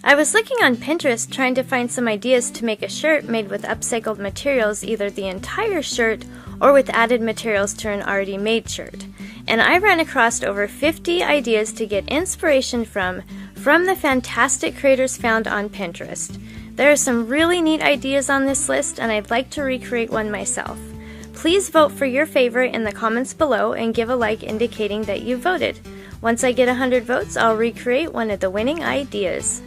I was looking on Pinterest trying to find some ideas to make a shirt made with upcycled materials, either the entire shirt or with added materials to an already made shirt. And I ran across over 50 ideas to get inspiration from the fantastic creators found on Pinterest. There are some really neat ideas on this list, and I'd like to recreate one myself. Please vote for your favorite in the comments below and give a like indicating that you voted. Once I get 100 votes, I'll recreate one of the winning ideas.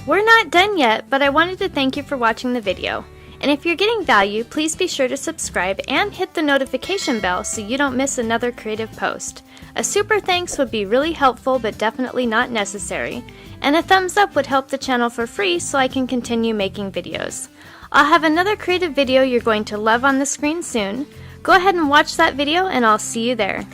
We're not done yet, but I wanted to thank you for watching the video. And if you're getting value, please be sure to subscribe and hit the notification bell so you don't miss another creative post. A super thanks would be really helpful but definitely not necessary. And a thumbs up would help the channel for free so I can continue making videos. I'll have another creative video you're going to love on the screen soon. Go ahead and watch that video and I'll see you there.